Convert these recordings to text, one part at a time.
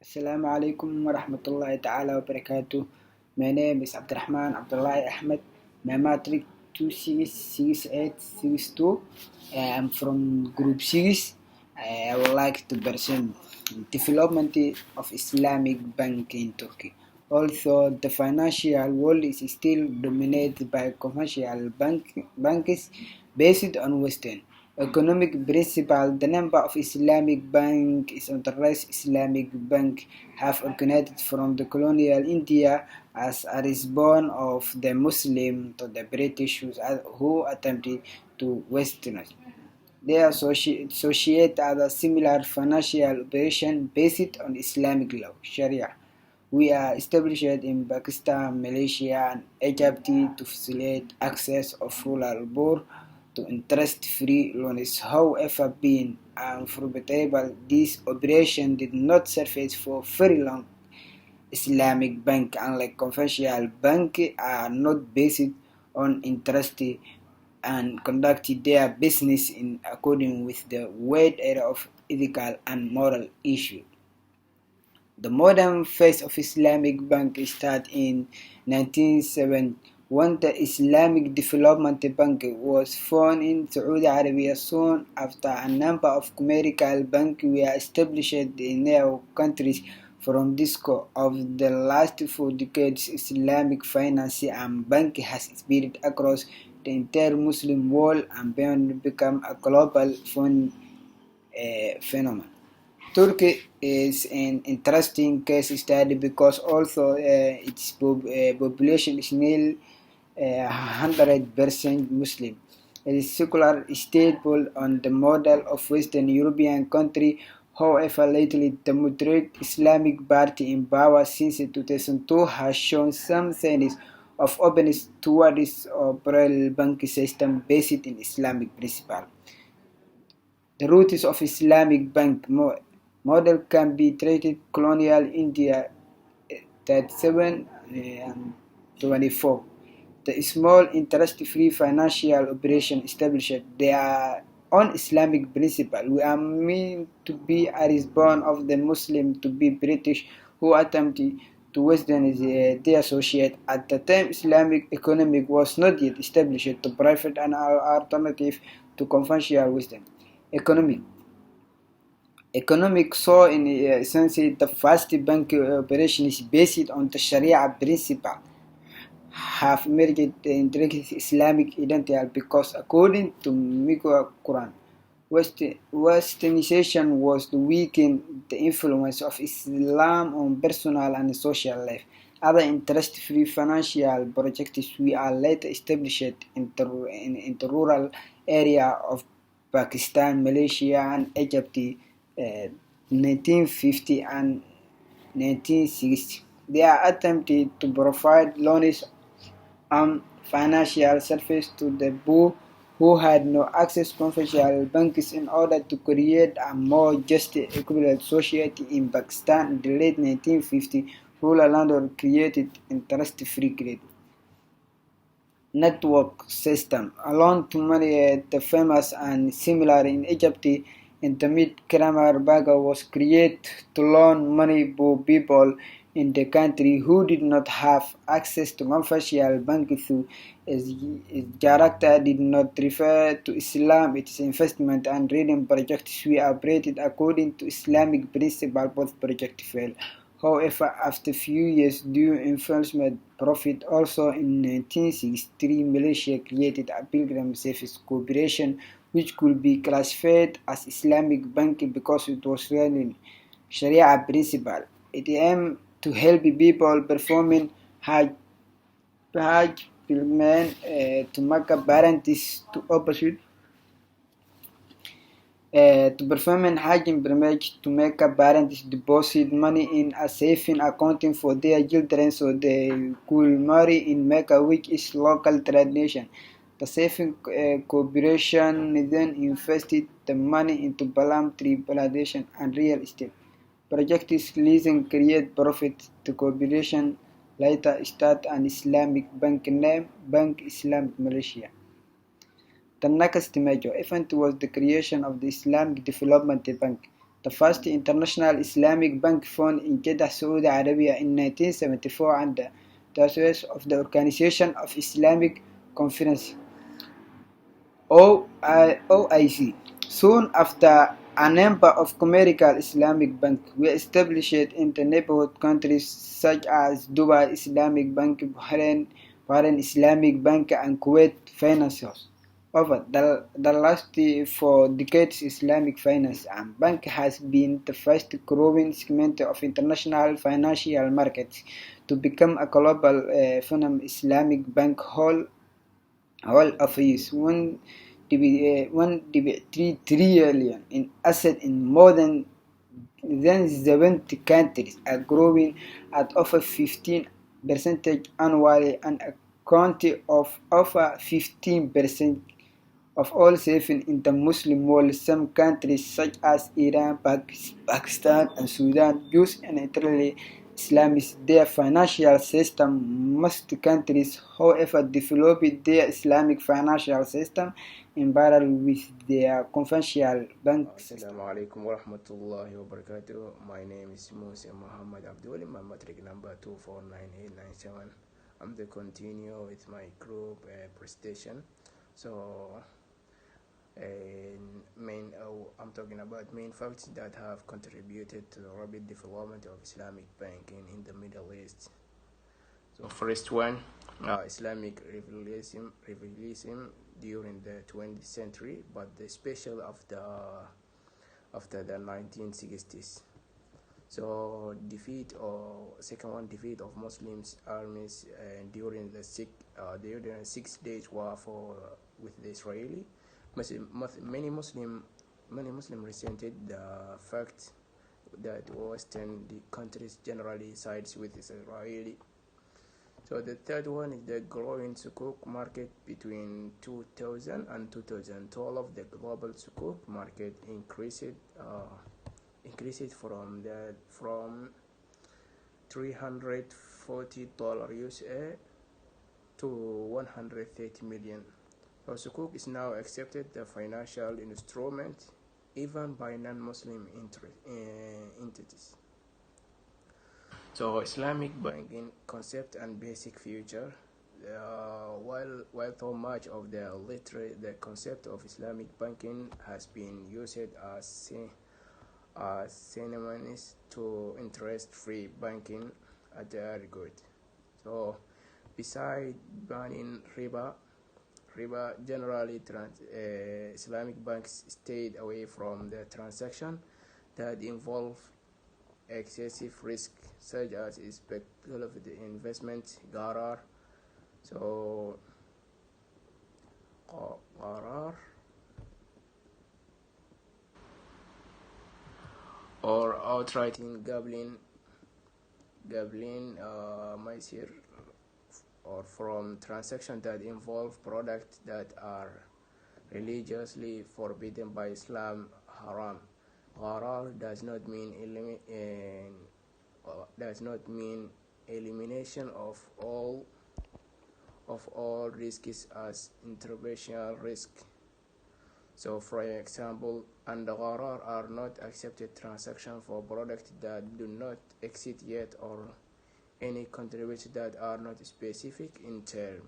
Assalamu alaikum wa rahmatullahi ta'ala wa barakatuh. My name is Abdurrahman Abdullahi Ahmed. My matric 266862. I'm from Group 6. I would like to present development of Islamic bank in Turkey. Although the financial world is still dominated by commercial banks based on Western economic principle, the number of Islamic banks is on the rise. Islamic banks have originated from the colonial India as a response of the Muslim to the British who attempted to westernize. They associate other similar financial operations based on Islamic law, Sharia. We are established in Pakistan, Malaysia, and Egypt to facilitate access of rural poor to interest-free loans. However, being unprofitable, this operation did not surface for very long. Islamic banks, unlike conventional banks, are not based on interest and conducted their business in accordance with the wide area of ethical and moral issues. The modern face of Islamic Bank started in 1971. The Islamic Development Bank was formed in Saudi Arabia soon after a number of commercial banks were established in their countries. From this core of the last 4 decades, Islamic finance and bank has spread across the entire Muslim world and become a global phenomenon. Turkey is an interesting case study because although its population is nearly 100% Muslim, it is secular stable on the model of Western European country. However, lately the moderate Islamic Party in power since 2002 has shown some signs of openness towards a parallel banking system based in Islamic principles. The roots of Islamic bank model can be traced colonial India 37 and 24. The small interest-free financial operation established their own Islamic principle. We are meant to be a response of the Muslim to be British who attempted to westernize their associate. At the time, Islamic economic was not yet established to provide an alternative to conventional wisdom. Economic so in essence the first bank operation is based on the Sharia principle have emerged in Islamic identity because according to Miko Quran, Westernization was to weaken the influence of Islam on personal and social life. Other interest-free financial projects were later established in the rural area of Pakistan, Malaysia, and Egypt 1950 and 1960. They are attempted to provide loans and financial service to the poor who had no access to conventional banks in order to create a more just equivalent society in Pakistan. In the late 1950s, rural landlords created interest-free credit network system. Along to money, the famous and similar in Egypt, Intermediate Kramer Baga was created to loan money to people in the country who did not have access to conventional banking. Its character did not refer to Islam. Its investment and reading projects were operated according to Islamic principles. Both projects failed. However, after a few years, due enforcement profit also in 1963, Malaysia created a Pilgrim Service Corporation which could be classified as Islamic banking because it was running Sharia principle. It aimed to help people performing Hajj pilgrimage to Mecca guarantees to opposite to perform an Hajj pilgrimage to Mecca, parents deposit money in a saving account for their children so they could marry in Mecca, which is local tradition. The saving corporation then invested the money into palm tree plantation and real estate. Projects leasing create profit. The corporation later started an Islamic bank named Bank Islamic Malaysia. The next major event was the creation of the Islamic Development Bank. the first international Islamic bank found in Jeddah, Saudi Arabia in 1974 and the source of the Organization of Islamic Conference (OIC). Soon after, a number of commercial Islamic banks were established in the neighborhood countries such as Dubai Islamic Bank, Bahrain Islamic Bank, and Kuwait Finance. Over the last 4 decades, Islamic finance and bank has been the fastest growing segment of international financial markets to become a global phenomenon. Islamic bank all of use 1.3 trillion in assets in more than 70 countries, are growing at over 15% annually and accounting of over 15% of all savings in the Muslim world. Some countries such as Iran, Pakistan, and Sudan use an entirely Islamist their financial system. Most countries, however, developed their Islamic financial system in parallel with their conventional bank system. Assalamu alaikum wa rahmatullahi wa barakatuh. My name is Musa Muhammad Abdul. My matric number 249897. I'm the continue with my group presentation. So, I'm talking about main facts that have contributed to the rapid development of Islamic banking in the Middle East. So, first one, Islamic revolution during the 20th century, but the special after the 1960s. So defeat of Muslims armies during the 6 days war with the Israeli. Many Muslim resented the fact that Western countries generally sides with Israeli. So the third one is the growing sukuk market between 2000 and 2012. The global sukuk market increased from $340 USA to 130 million. So sukuk is now accepted the financial instrument even by non-Muslim entities. So Islamic banking concept and basic feature. While so much of the concept of Islamic banking has been used as synonymous to interest-free banking at the regard. So besides banning riba generally Islamic banks stayed away from the transaction that involve excessive risk, such as speculative investment, gharar. So gharar or outright gambling, maisir, or from transactions that involve products that are religiously forbidden by Islam, haram. Gharar does not mean elimination of all risks as interventional risk. So, for example, under gharar are not accepted transactions for products that do not exist yet, or any contributions that are not specific in term.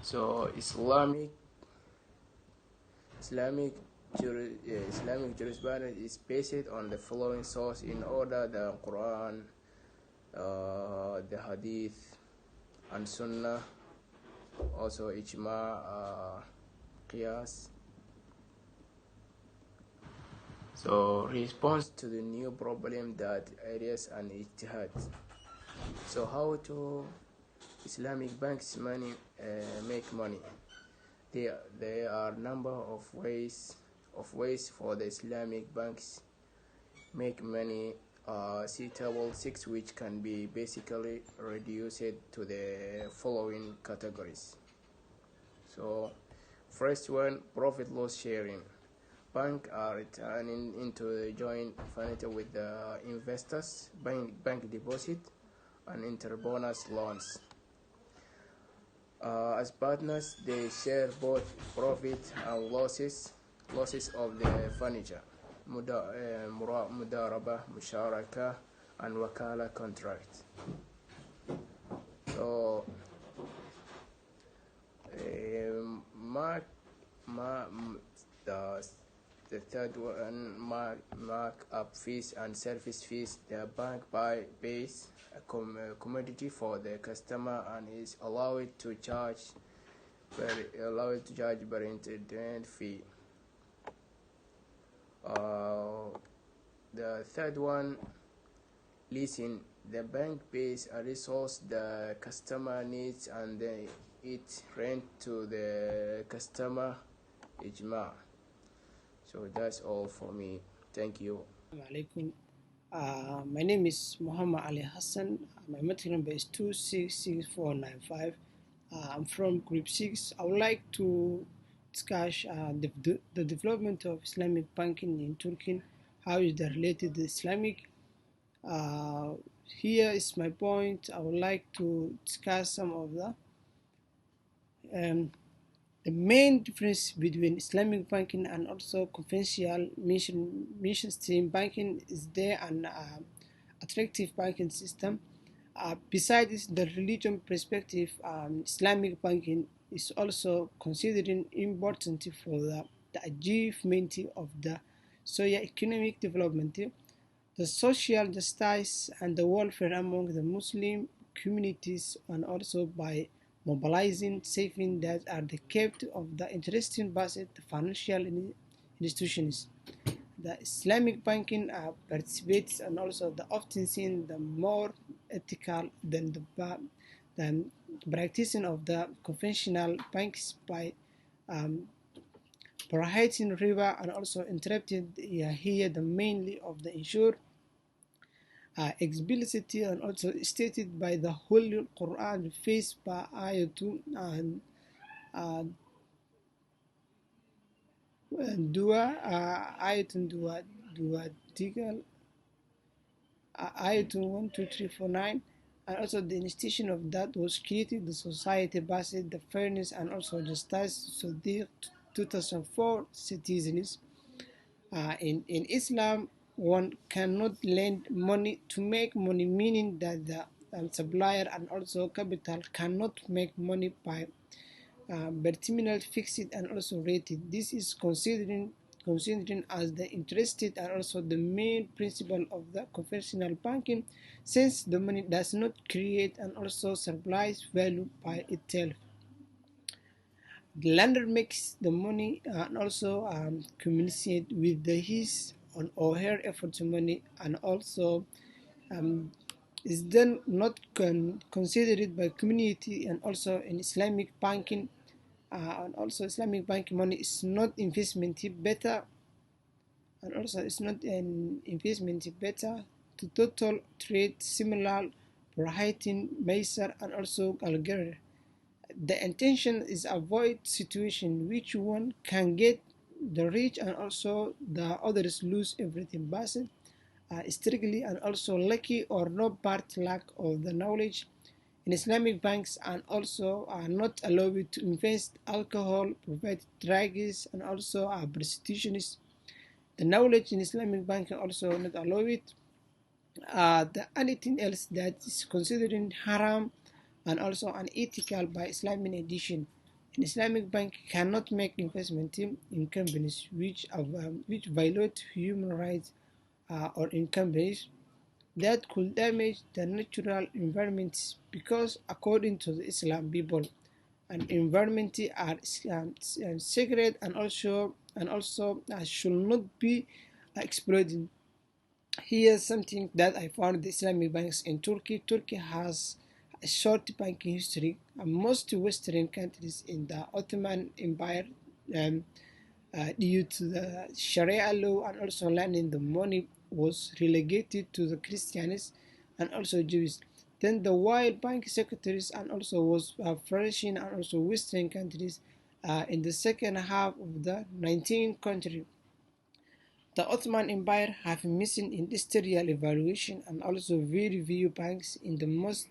So Islamic jurisprudence is based on the following source in order: the Quran, the Hadith, and Sunnah, also Ijma, Qiyas. So response to the new problem that areas and ijtihad. So how to Islamic banks make money? There are number of ways for the Islamic banks make money. Suitable 6, which can be basically reduced to the following categories. So first one, profit loss sharing. Banks are returning into the joint venture with the investors, bank deposit, and inter-bonus loans. As partners, they share both profit and losses. losses of the furniture, mudaraba, musharaka, and wakala contract. So mark, the the third one, mark up fees and service fees. The bank pays a commodity for the customer and is allowed to charge per internet fee. The third one, leasing. The bank pays a resource the customer needs and then it rent to the customer ijma. So that's all for me. Thank you. Alaikum. My name is Muhammad Ali Hassan. My metric number is 266495. I'm from Group 6. I would like to discuss the development of Islamic banking in Turkey. How is that related to Islamic? Here is my point. I would like to discuss some of the main difference between Islamic banking and also conventional mission stream banking is there an attractive banking system. Besides the religion perspective, Islamic banking is also considering important for the achievement of the socio-economic development, the social justice and the welfare among the Muslim communities, and also by mobilizing savings that are the kept of the interesting based financial institutions. The Islamic banking participates and also the often seen the more ethical than the practicing of the conventional banks by prohibiting riba and also interrupting here the mainly of the insured explicitly and also stated by the Holy Quran faced by ayatu and dua ayatun dua tigal ayatun 1 2 3 4 9, and also the institution of that was created the society based the fairness and also justice. So the 2004 citizens in Islam, one cannot lend money to make money, meaning that the supplier and also capital cannot make money by terminal fixed and also rated. This is considering as the interested and also the main principle of the conventional banking, since the money does not create and also supplies value by itself. The lender makes the money and also communicate with his or her effort to money, and also is then not considered by community. And also in Islamic banking, and also Islamic banking money is not investment better, and also it's not an investment better to total trade similar prohibiting Maser and also Algeria. The intention is avoid situation which one can get the rich and also the others lose everything, but strictly and also lucky or no part lack of the knowledge in Islamic banks, and also are not allowed to invest alcohol, provide drugs, and also prostitutionists. The knowledge in Islamic banking also not allowed. The anything else that is considering haram and also unethical by Islamic edition. An Islamic bank cannot make investment in companies which violate human rights or in companies that could damage the natural environment, because according to the Islam people, and environment are sacred and also should not be exploited. Here's something that I found: the Islamic banks in Turkey. Turkey has a short banking history, and most Western countries in the Ottoman Empire, due to the Sharia law and also lending the money was relegated to the Christians and also Jews. Then the wild bank secretaries and also was flourishing and also Western countries in the second half of the 19th century. The Ottoman Empire have missing industrial evaluation and also very few banks in the most.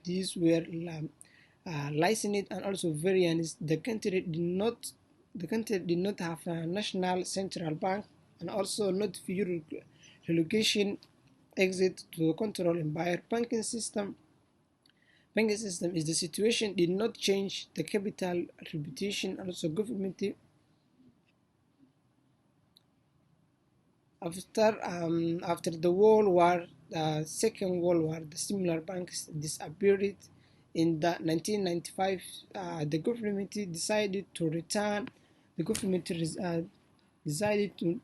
These were licensed and also variants. The country did not the country did not have a national central bank and also not free relocation exit to control empire banking system is the situation did not change the capital reputation and also government after the World War, the Second World War, the similar banks disappeared. In the 1995, the government decided to return. The government decided to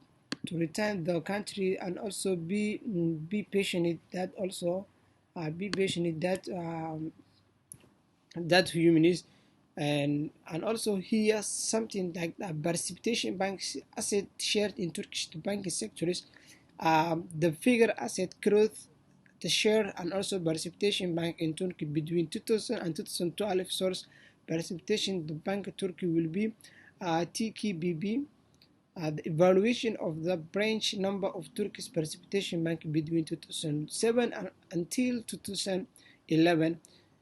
return the country and also be patient. That also be patient. That humanities and also here something like precipitation banks asset shared in Turkish banking sectors, the figure asset growth the share and also precipitation bank in Turkey between 2000 and 2012 source precipitation the bank Turkey will be TKBB. The evaluation of the branch number of Turkish precipitation bank between 2007 until 2011.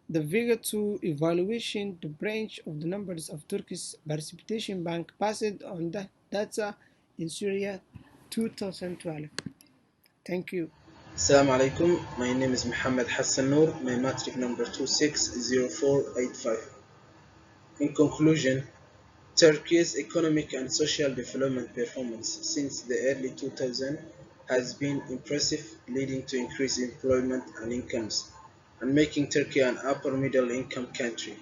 The figure 2 evaluation the branch of the numbers of Turkish precipitation bank based on the data in Syria 2012. Thank you. Assalamu alaikum. My name is Muhammad Hassan Noor. My matric number 260485. In conclusion, Turkey's economic and social development performance since the early 2000s has been impressive, leading to increased employment and incomes, and making Turkey an upper middle income country.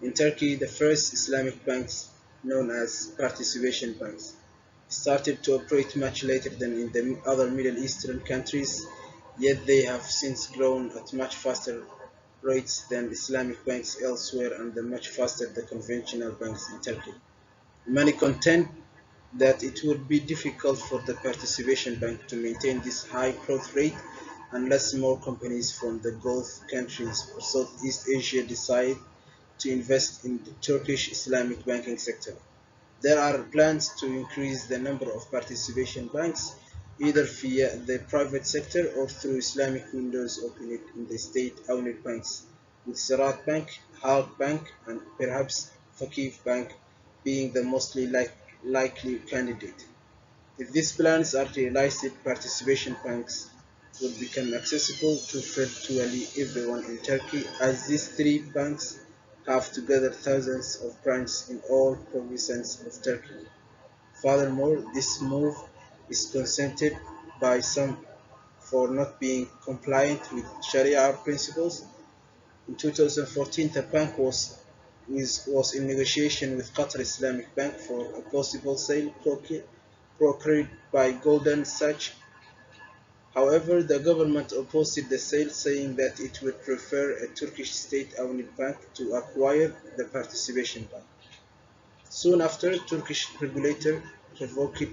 In Turkey, the first Islamic banks, known as participation banks, started to operate much later than in the other Middle Eastern countries, yet they have since grown at much faster rates than Islamic banks elsewhere and much faster than conventional banks in Turkey. Many contend that it would be difficult for the participation bank to maintain this high growth rate unless more companies from the Gulf countries or Southeast Asia decide to invest in the Turkish Islamic banking sector. There are plans to increase the number of participation banks, either via the private sector or through Islamic windows opened in the state-owned banks, with Ziraat Bank, Halk Bank, and perhaps Fakif Bank being the mostly likely candidate. If these plans are realized, participation banks would become accessible to virtually everyone in Turkey, as these three banks have together thousands of branches in all provinces of Turkey. Furthermore, this move is consented by some for not being compliant with Sharia principles. In 2014, the bank was in negotiation with Qatar Islamic Bank for a possible sale procured by Golden Sachs. However, the government opposed the sale, saying that it would prefer a Turkish state-owned bank to acquire the participation bank. Soon after, Turkish regulator revoked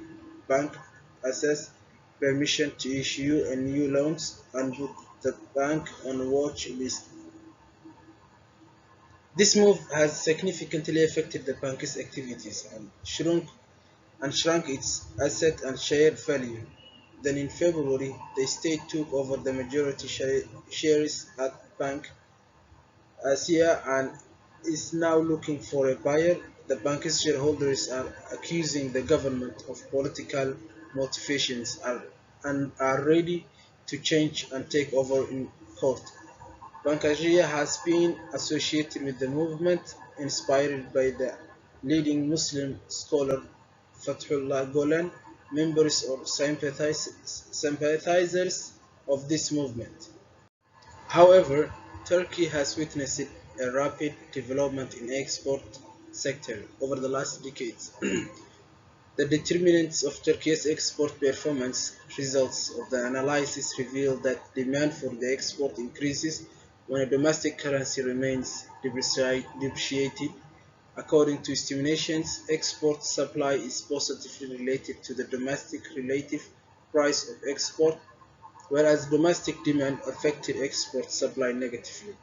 bank access permission to issue a new loans and put the bank on watch list. This move has significantly affected the bank's activities and shrunk its asset and share value. Then in February, the state took over the majority shares at Bank Asia and is now looking for a buyer. The bank's shareholders are accusing the government of political motivations and are ready to change and take over in court. Bank Asia has been associated with the movement inspired by the leading Muslim scholar Fathullah Golan, members or sympathizers of this movement. However, Turkey has witnessed a rapid development in export sector over the last decades. The determinants of Turkey's export performance results of the analysis reveal that demand for the export increases when a domestic currency remains depreciated. According to estimations, export supply is positively related to the domestic relative price of export, whereas domestic demand affected export supply negatively.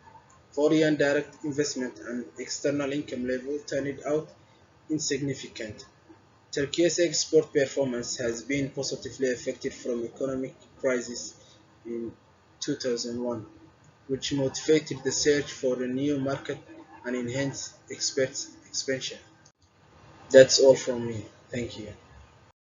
Foreign direct investment and external income level turned out insignificant. Turkey's export performance has been positively affected from economic crisis in 2001, which motivated the search for a new market and enhanced export expansion. That's all from me. Thank you.